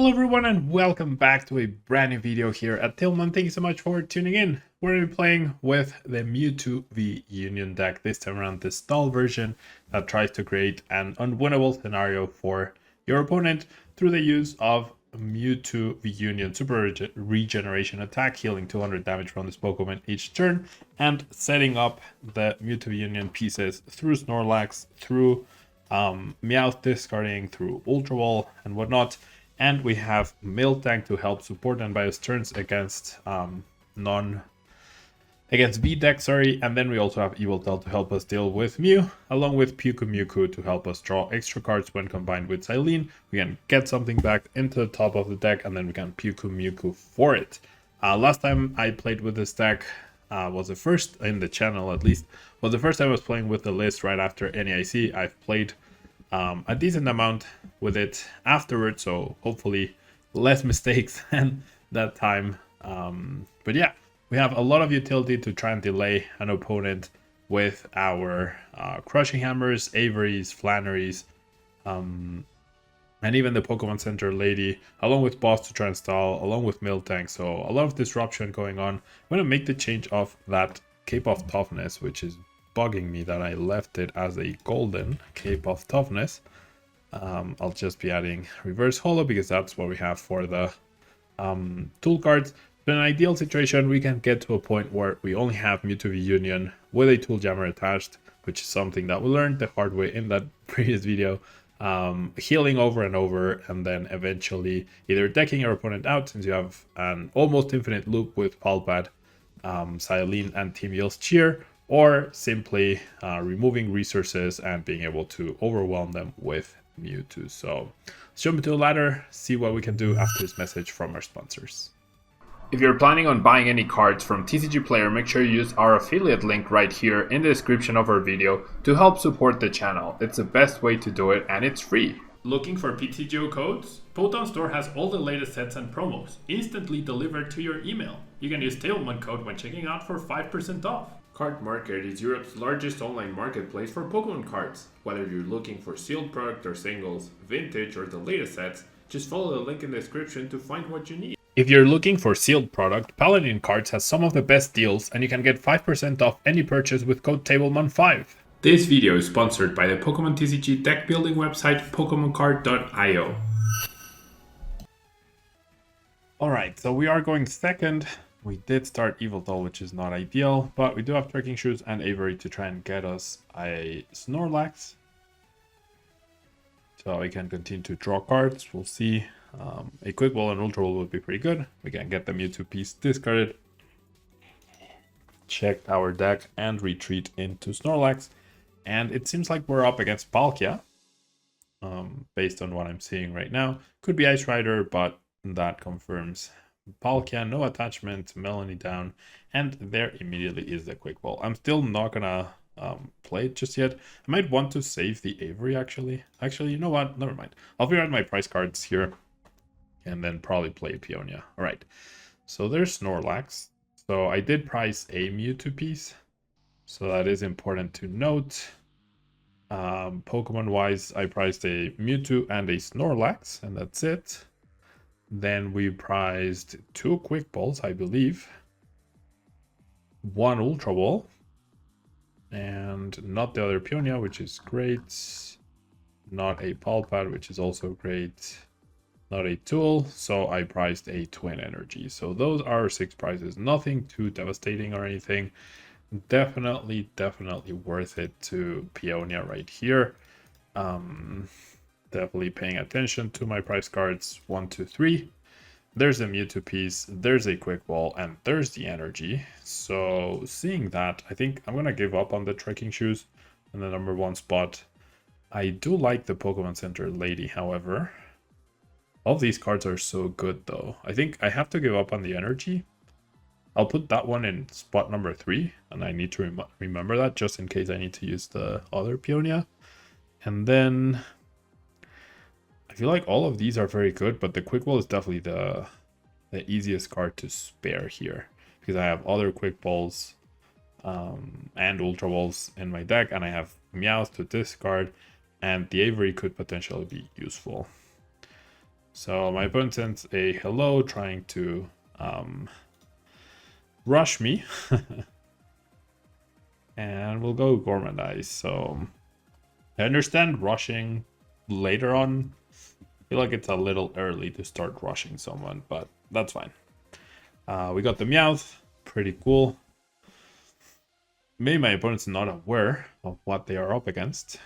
Hello everyone and welcome back to a brand new video here at Tablemon. Thank you so much for tuning in. We're going to be playing with the Mewtwo V-UNION deck, this time around the stall version that tries to create an unwinnable scenario for your opponent through the use of Mewtwo V-UNION Super Regeneration attack, healing 200 damage from this Pokemon each turn, and setting up the Mewtwo V-UNION pieces through Snorlax, through Meowth discarding, through Ultra Ball and whatnot. And we have Miltank to help support Unbiased turns against V deck, and then we also have Yveltal to help us deal with Mew, along with Mewtwo to help us draw extra cards when combined with Silene. We can get something back into the top of the deck, and then we can Mewtwo for it. Last time I played with this deck was the first in the channel, at least, was the first time I was playing with the list right after NAIC. I've played a decent amount with it afterwards, so hopefully less mistakes than that time. But yeah, we have a lot of utility to try and delay an opponent with our Crushing Hammers, Averys, Flannerys, and even the Pokemon Center lady, along with Boss to try and stall, along with Miltank. So a lot of disruption going on. I'm going to make the change of that Cape of Toughness, which is bugging me that I left it as a golden Cape of Toughness. I'll just be adding Reverse Holo because that's what we have for the tool cards. In an ideal situation, we can get to a point where we only have Mewtwo V-UNION with a Tool Jammer attached, which is something that we learned the hard way in that previous video. Healing over and over, and then eventually either decking your opponent out, since you have an almost infinite loop with Palpad, Silene, and Team Yell's Cheer, or simply removing resources and being able to overwhelm them with Mewtwo. So let's jump into the ladder, see what we can do after this message from our sponsors. If you're planning on buying any cards from TCG Player, make sure you use our affiliate link right here in the description of our video to help support the channel. It's the best way to do it, and it's free. Looking for PTGO codes? Poton Store has all the latest sets and promos, instantly delivered to your email. You can use Tablemon code when checking out for 5% off. Card Market is Europe's largest online marketplace for Pokemon cards. Whether you're looking for sealed product or singles, vintage or the latest sets, just follow the link in the description to find what you need. If you're looking for sealed product, Paladin Cards has some of the best deals, and you can get 5% off any purchase with code Tablemon5. This video is sponsored by the Pokemon TCG deck building website PokemonCard.io. Alright, so we are going second. We did start Yveltal, which is not ideal, but we do have Trekking Shoes and Avery to try and get us a Snorlax. So we can continue to draw cards. We'll see. A Quick Ball and Ultra Ball would be pretty good. We can get the Mewtwo piece discarded, check our deck, and retreat into Snorlax. And it seems like we're up against Palkia, based on what I'm seeing right now. Could be Ice Rider, but that confirms Palkia, no attachment, Melanie down, and there immediately is the Quick Ball. I'm still not gonna play it just yet. I might want to save the Avery actually. Actually, you know what? Never mind. I'll figure out my price cards here and then probably play Peonia. All right. So there's Snorlax. So I did price a Mewtwo piece. So that is important to note. Pokemon wise, I priced a Mewtwo and a Snorlax, and that's it. Then we priced 2 Quick Balls, I believe. 1 Ultra Ball. And not the other Peonia, which is great. Not a Palpad, which is also great. Not a Tool, so I priced a Twin Energy. So those are 6 prizes. Nothing too devastating or anything. Definitely worth it to Peonia right here. Definitely paying attention to my price cards. 1, 2, 3. There's a Mewtwo piece, there's a Quick Ball, and there's the energy. So seeing that, I think I'm gonna give up on the Trekking Shoes in the number 1 spot. I do like the Pokemon Center lady, however. All of these cards are so good though. I think I have to give up on the energy. I'll put that one in spot number 3, and I need to remember that just in case I need to use the other Peonia. And then I feel like all of these are very good, but the Quick Ball is definitely the easiest card to spare here, because I have other Quick Balls and Ultra Balls in my deck, and I have Meowth to discard, and the Avery could potentially be useful. So my opponent sends a hello trying to rush me. And we'll go Gormandize. So I understand rushing later on. I feel like it's a little early to start rushing someone, but that's fine. We got the Meowth. Pretty cool. Maybe my opponent's not aware of what they are up against.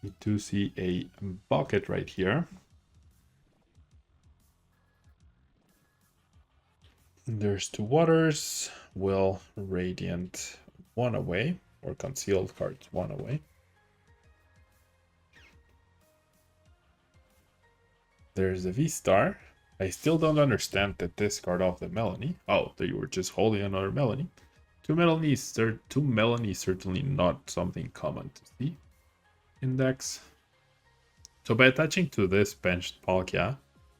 We do see a bucket right here. There's two waters. Will Radiant one away, or concealed cards one away. There's a V-Star. I still don't understand the discard of the Melanie. Oh, they were just holding another Melanie. Two Melanie certainly not something common to see in decks. So by attaching to this benched Palkia,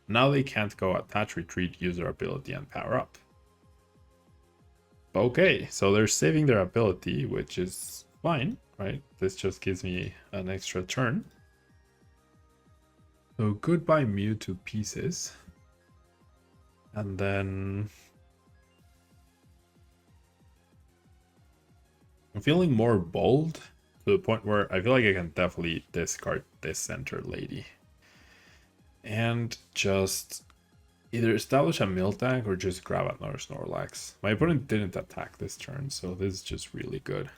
now they can't go attach, retreat, use their ability, and power up. Okay, so they're saving their ability, which is fine, right? This just gives me an extra turn. So goodbye Mewtwo pieces. And then I'm feeling more bold to the point where I feel like I can definitely discard this center lady. And just either establish a Miltank or just grab another Snorlax. My opponent didn't attack this turn, so this is just really good.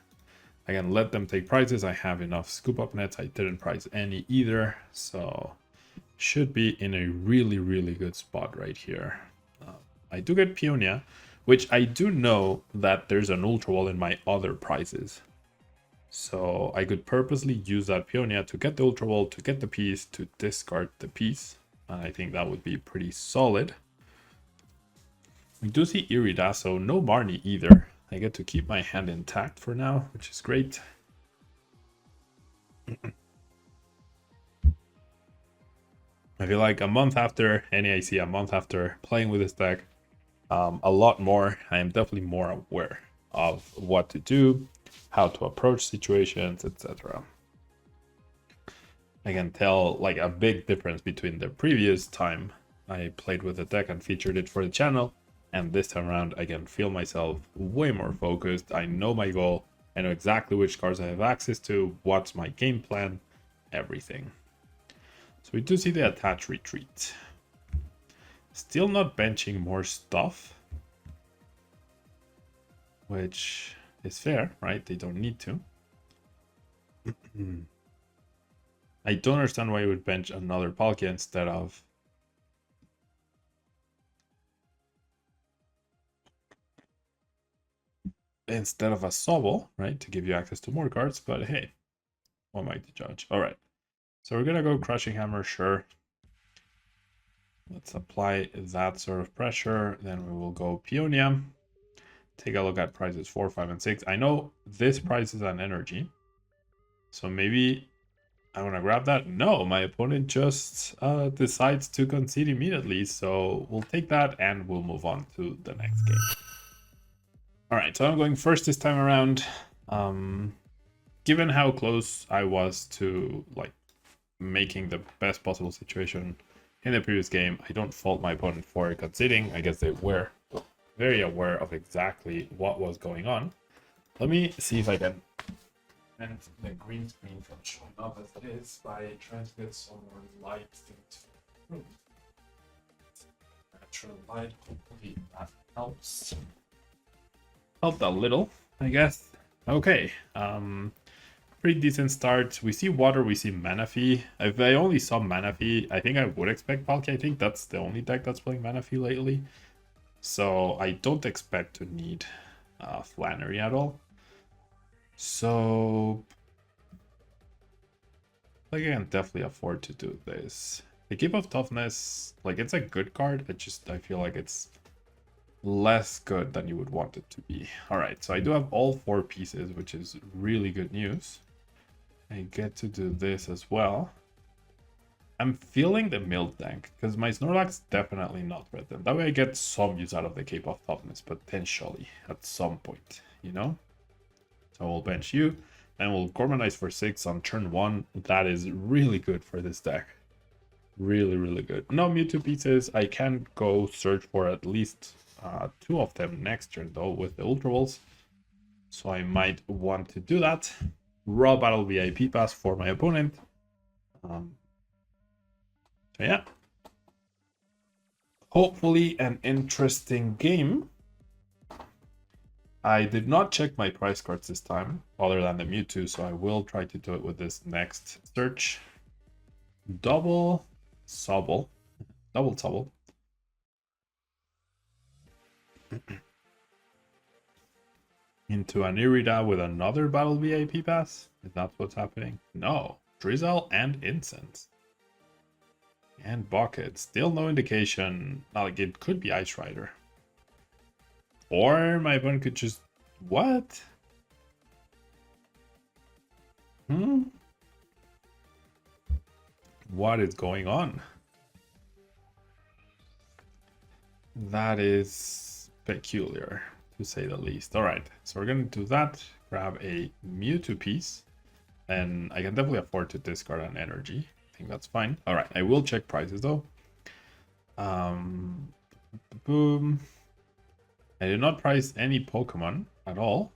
I can let them take prizes. I have enough scoop up nets. I didn't prize any either, so should be in a really, really good spot right here. I do get Peonia, which I do know that there's an Ultra Wall in my other prizes. So I could purposely use that Peonia to get the Ultra Wall, to get the piece, to discard the piece. And I think that would be pretty solid. We do see Iridasso, no Marnie either. I get to keep my hand intact for now, which is great. I feel like a month after NAIC, a month after playing with this deck, a lot more. I am definitely more aware of what to do, how to approach situations, etc. I can tell like a big difference between the previous time I played with the deck and featured it for the channel, and this time around I can feel myself way more focused. I know my goal, I know exactly which cards I have access to, what's my game plan, everything. So we do see the attach retreat. Still not benching more stuff, which is fair, right? They don't need to. I don't understand why you would bench another Palkia instead of a Sobble, right? To give you access to more cards, but hey, what am I to judge? All right, so we're gonna go Crushing Hammer, sure. Let's apply that sort of pressure. Then we will go Peonia. Take a look at prizes 4, 5, and 6. I know this prize is an energy, so maybe I want to grab that. No, my opponent just decides to concede immediately, so we'll take that and we'll move on to the next game. All right, so I'm going first this time around. Given how close I was to like making the best possible situation in the previous game, I don't fault my opponent for conceding. I guess they were very aware of exactly what was going on. Let me see if I can prevent the green screen from showing up as it is by trying to get some more light into the room. Natural light, hopefully that helps. Helped a little, I guess. Okay, pretty decent start. We see water, we see Manaphy. If I only saw Manaphy, I think I would expect Palkia. I think that's the only deck that's playing Manaphy lately. So I don't expect to need Flannery at all. So like I can definitely afford to do this. The Keep of Toughness, like it's a good card. I feel like it's less good than you would want it to be. All right, so I do have all 4 pieces, which is really good news. I get to do this as well. I'm feeling the Miltank because my Snorlax definitely not threatened. That way I get some use out of the Cape of Toughness, potentially at some point, you know? So we'll bench you, and we'll Gormanize for 6 on turn 1. That is really good for this deck. Really, really good. No Mewtwo pieces. I can go search for at least 2 of them next turn, though, with the Ultra Balls. So I might want to do that. Raw Battle VIP pass for my opponent. So yeah. Hopefully an interesting game. I did not check my price cards this time, other than the Mewtwo, so I will try to do it with this next search. Double Sobble. Double Sobble. Into an Irida with another Battle VIP pass? Is that what's happening? No. Drizzle and Incense. And Bucket. Still no indication. Not like it could be Ice Rider. Or my opponent could just... What? What is going on? That is peculiar, to say the least. Alright, so we're going to do that. Grab a Mewtwo piece. And I can definitely afford to discard an energy. I think that's fine. Alright, I will check prices though. Boom. I did not price any Pokemon at all.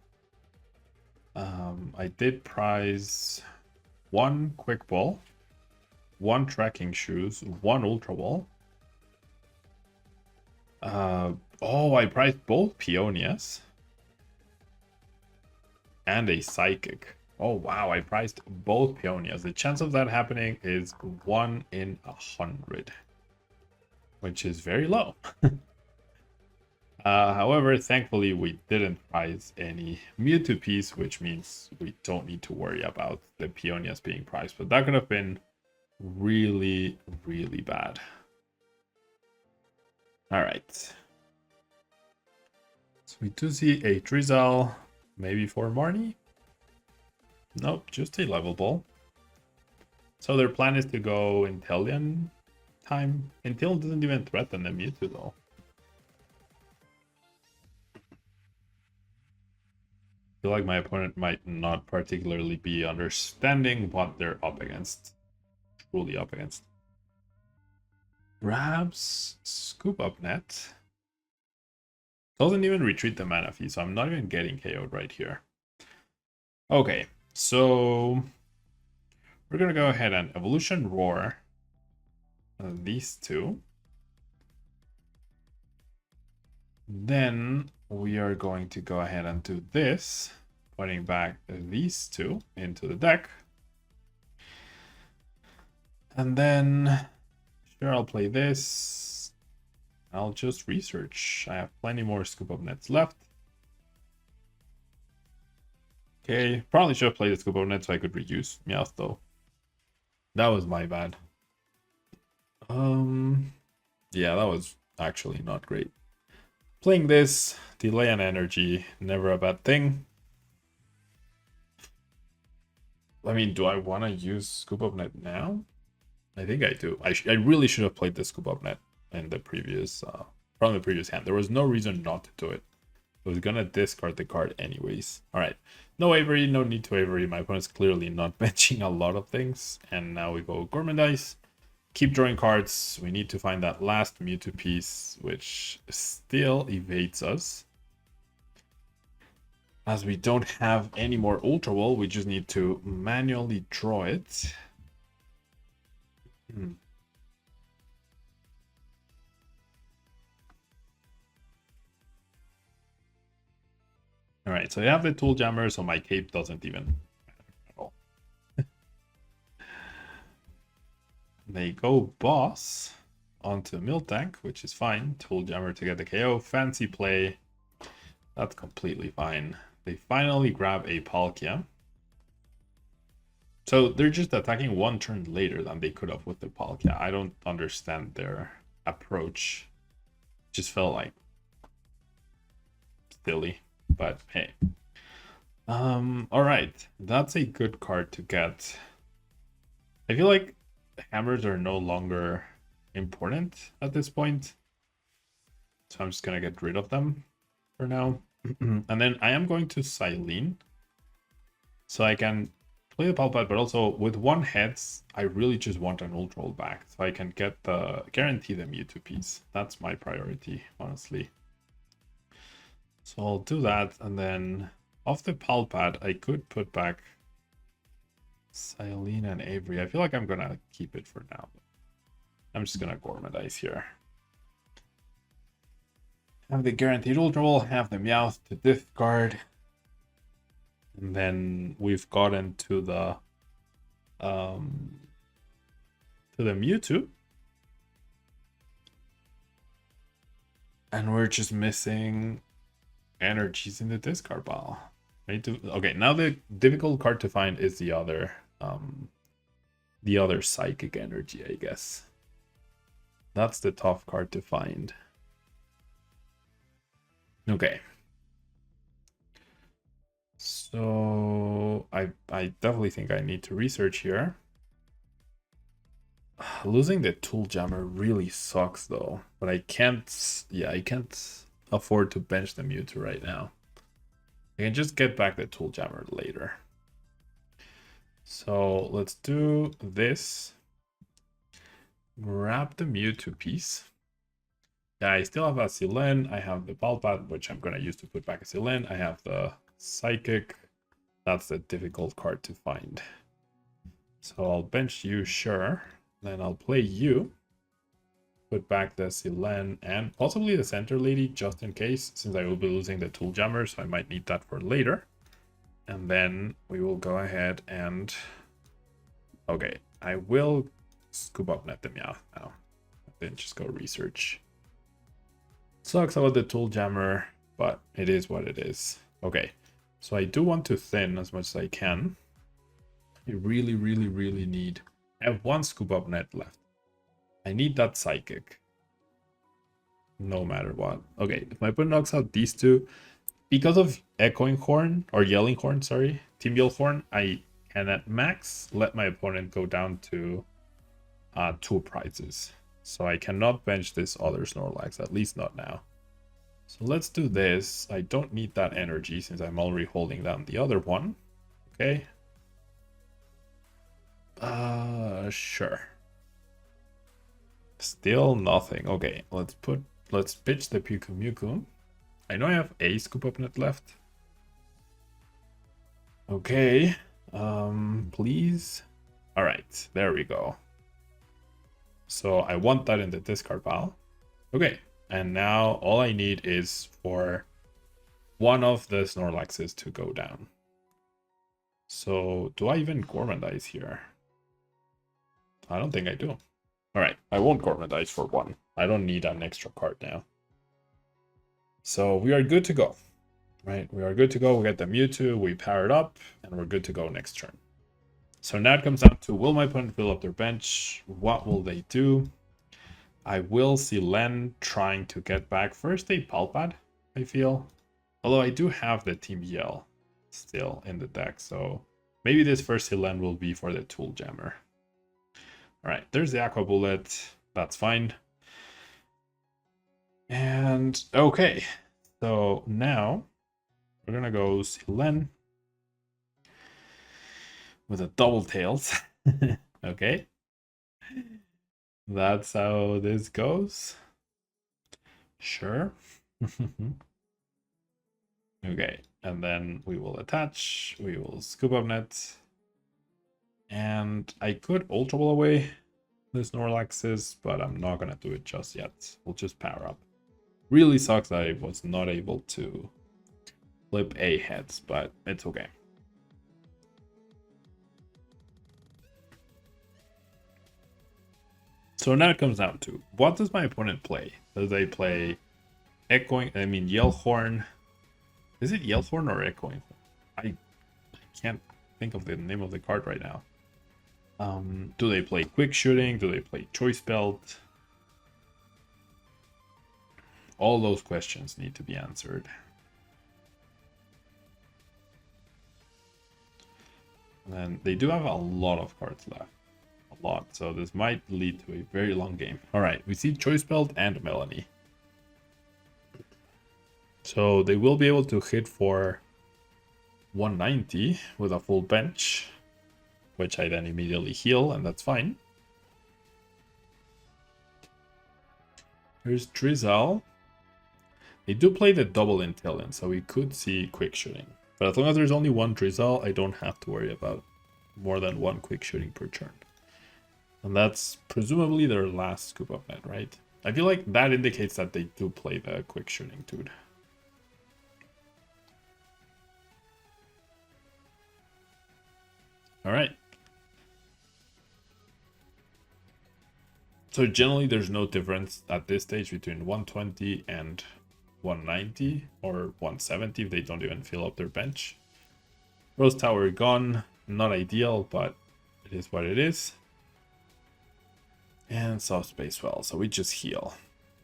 I did price 1 Quick Ball, 1 Tracking Shoes, 1 Ultra Ball. Oh, I priced both Peonias. And a Psychic. Oh wow, I priced both Peonias. The chance of that happening is 1 in 100. Which is very low. However, thankfully we didn't price any Mewtwo piece, which means we don't need to worry about the Peonias being priced. But that could have been really, really bad. Alright. So we do see a Drizzle, maybe for Marnie. Nope, just a level ball. So their plan is to go Inteleon time. Inteleon doesn't even threaten the Mewtwo though. I feel like my opponent might not particularly be understanding what they're up against. Truly up against. Grabs Scoop Up Net. Doesn't even retreat the mana fee, so I'm not even getting KO'd right here. Okay, so we're gonna go ahead and Evolution Roar these two. Then we are going to go ahead and do this, putting back these two into the deck. And then, sure, I'll play this. I'll just research. I have plenty more Scoop Up Nets left. Okay, probably should have played the Scoop Up Net so I could reuse Meowth though. That was my bad. Yeah, that was actually not great. Playing this, delay an energy, never a bad thing. I mean, do I want to use Scoop Up Net now? I think I do. I really should have played the Scoop Up Net in the previous, from the previous hand. There was no reason not to do it. I was gonna discard the card anyways. Alright, no Avery, no need to Avery. My opponent's clearly not benching a lot of things. And now we go Gormandize. Keep drawing cards. We need to find that last Mewtwo piece, which still evades us. As we don't have any more Ultra Ball, we just need to manually draw it. Alright, so I have the Tool Jammer, so my cape doesn't even matter at all. They go Boss onto Miltank, which is fine. Tool Jammer to get the KO. Fancy play. That's completely fine. They finally grab a Palkia. So they're just attacking one turn later than they could have with the Palkia. I don't understand their approach. Just felt like silly, but hey. Alright, that's a good card to get. I feel like hammers are no longer important at this point. So I'm just gonna get rid of them for now. And then I am going to Silene. So I can play the Palpat, but also with one heads, I really just want an Ultra back so I can get the guarantee the Mewtwo piece. That's my priority, honestly. So I'll do that, and then off the Palpat, I could put back Silene and Avery. I feel like I'm gonna keep it for now. I'm just gonna Gormadize here. Have the guaranteed Ultra Ball, have the Meowth to discard. And then we've gotten to the Mewtwo. And we're just missing energies in the discard pile. Okay, now the difficult card to find is the other psychic energy, I guess. That's the tough card to find. Okay. So I definitely think I need to research here. Losing the Tool Jammer really sucks though, but I can't afford to bench the Mewtwo right now. I can just get back the Tool Jammer later. So let's do this. Grab the Mewtwo piece. Yeah, I still have a Silene. I have the Palpat, which I'm gonna use to put back a Silene. I have the Psychic. That's the difficult card to find. So I'll bench you, sure. Then I'll play you. Put back the Silene and possibly the Center Lady just in case, since I will be losing the Tool Jammer, so I might need that for later. And then we will go ahead and... Okay, I will scoop up Net the Meowth now. Then just go research. Sucks about the Tool Jammer, but it is what it is. Okay, so I do want to thin as much as I can. I really need... I have one scoop up net left. I need that Psychic. No matter what. Okay, if my opponent knocks out these two, because of Echoing Horn, or Yelling Horn, sorry, Team Yell Horn, I can at max let my opponent go down to 2 prizes. So I cannot bench this other Snorlax, at least not now. So let's do this. I don't need that energy since I'm already holding down the other one. Okay. Sure. Still nothing. Okay, let's pitch the Mewtwo. I know I have a scoop up net left. Okay. Please. All right, there we go. So I want that in the discard pile. Okay, and now all I need is for one of the Snorlaxes to go down. So do I even Gormadize here? I don't think I do. All right, I won't Gormadize for 1. I don't need an extra card now. So we are good to go, right? We are good to go. We get the Mewtwo, we power it up, and we're good to go next turn. So now it comes down to, will my opponent fill up their bench? What will they do? I will see Len trying to get back first a Palpad, I feel. Although I do have the Team Yell still in the deck, so maybe this first Len will be for the Tool Jammer. Alright, there's the Aqua Bullet. That's fine. And okay, so now we're gonna go Len with a double tails. Okay. That's how this goes. Sure. Okay, and then we will attach, we will scoop up net. And I could Ultra Ball away the Snorlaxes, but I'm not gonna do it just yet. We'll just power up. Really sucks that I was not able to flip a heads, but it's okay. So now it comes down to, what does my opponent play? Does they play Yellhorn? Is it Yellhorn or Echoing? I can't think of the name of the card right now. Do they play Quick Shooting? Do they play Choice Belt? All those questions need to be answered. And then they do have a lot of cards left. A lot. So this might lead to a very long game. Alright, we see Choice Belt and Melanie. So they will be able to hit for 190 with a full bench. which I then immediately heal, and that's fine. Here's Drizzle. They do play the double Intellion, so we could see quick shooting. But as long as there's only one Drizzle, I don't have to worry about more than one quick shooting per turn. And that's presumably their last scoop of net, right? I feel like that indicates that they do play the quick shooting, dude. Alright. So generally there's no difference at this stage between 120 and 190 or 170 if they don't even fill up their bench. Rose Tower gone. Not ideal, but it is what it is. And soft space well, so we just heal.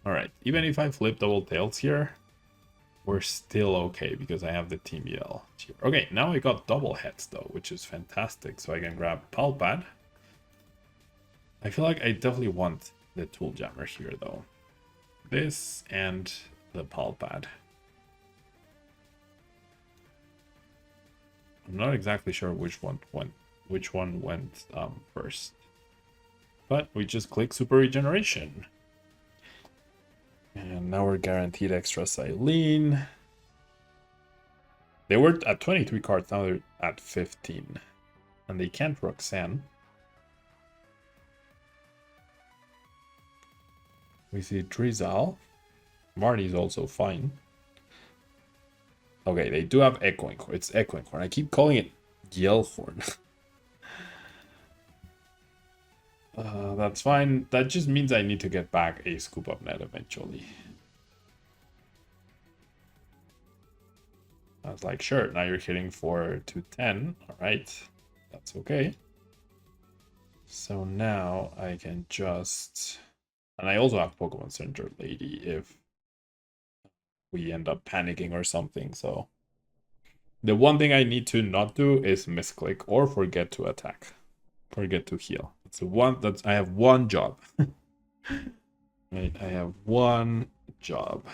Alright, even if I flip double tails here, we're still okay because I have the Team Yell here. Okay, now I got double heads though, which is fantastic. So I can grab Palpad. I feel like I definitely want the Tool Jammer here though. This and the Palpad. I'm not exactly sure which one went first. But we just click Super Regeneration. And now we're guaranteed extra Silene. They were at 23 cards, now they're at 15. And they can't Roxanne. We see Drizzle. Marty's also fine. Okay, they do have Echoing Horn. It's Echoing Horn. I keep calling it Yellhorn. That's fine. That just means I need to get back a scoop up net eventually. I was like, sure, now you're hitting for 210. Alright, that's okay. So now I can just... And I also have Pokemon Center Lady if we end up panicking or something, so... The one thing I need to not do is misclick or forget to attack. Forget to heal. It's one that's I have one job. Right, I have one job.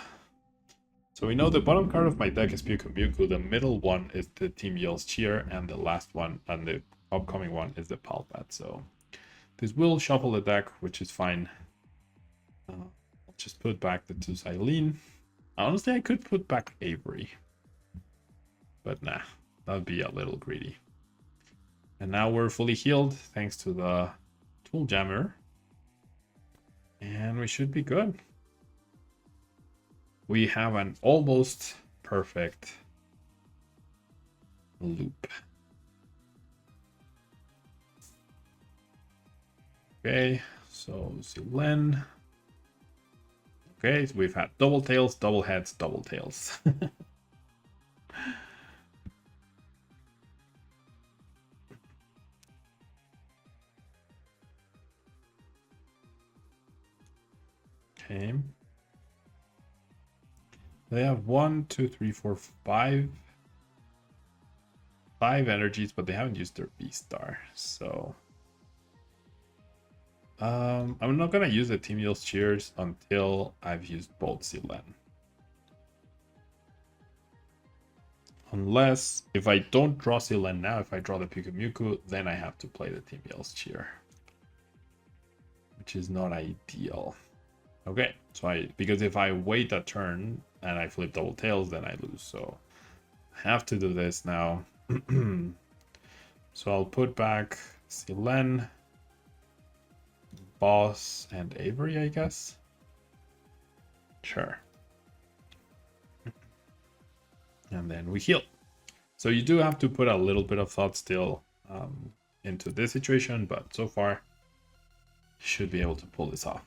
So we know the bottom card of my deck is Mewtwo. The middle one is the Team Yell's Cheer, and the last one and the upcoming one is the Palpad. So this will shuffle the deck, which is fine. I'll just put back the two Silene. Honestly, I could put back Avery, but nah, that would be a little greedy. And now we're fully healed thanks to the Tool Jammer. And we should be good. We have an almost perfect loop. Okay, so Zilen. Okay, so we've had double tails, double heads, double tails. Okay. They have 1, 2, 3, 4, 5 energies, but they haven't used their VSTAR, so I'm not gonna use the Team Yell's Cheers until I've used both Zilen. Unless if I don't draw Zilen now, if I draw the Mewtwo, then I have to play the Team Yell's Cheer, which is not ideal. Okay, so because if I wait a turn and I flip double tails, then I lose. So I have to do this now. So I'll put back Zilen, Boss, and Avery, I guess. Sure. And then we heal. So you do have to put a little bit of thought still into this situation, but so far should be able to pull this off.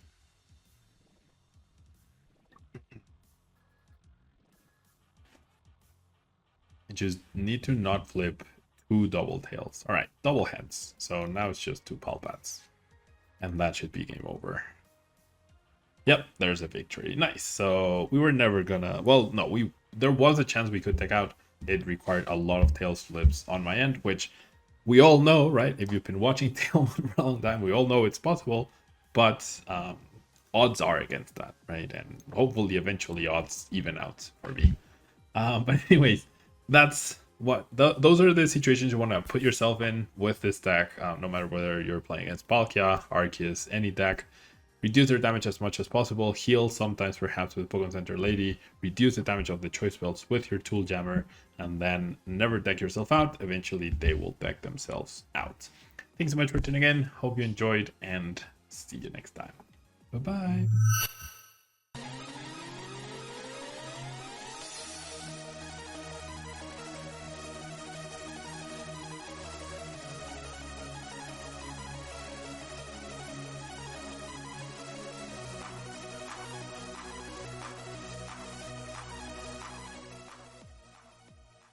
You just need to not flip two double tails. All right, double heads. So now it's just two Palpads. And that should be game over. Yep, there's a victory. Nice. So we were never gonna... Well, no, there was a chance we could take out. It required a lot of tails flips on my end, which we all know, right? If you've been watching Tablemon for a long time, we all know it's possible. But odds are against that, right? And hopefully eventually odds even out for me. But anyways, that's those are the situations you want to put yourself in with this deck, no matter whether you're playing against Palkia, Arceus, any deck. Reduce their damage as much as possible, heal sometimes perhaps with Pokemon Center Lady, reduce the damage of the choice spells with your Tool Jammer, and then never deck yourself out. Eventually they will deck themselves out. Thanks so much for tuning in, hope you enjoyed, and see you next time. Bye bye.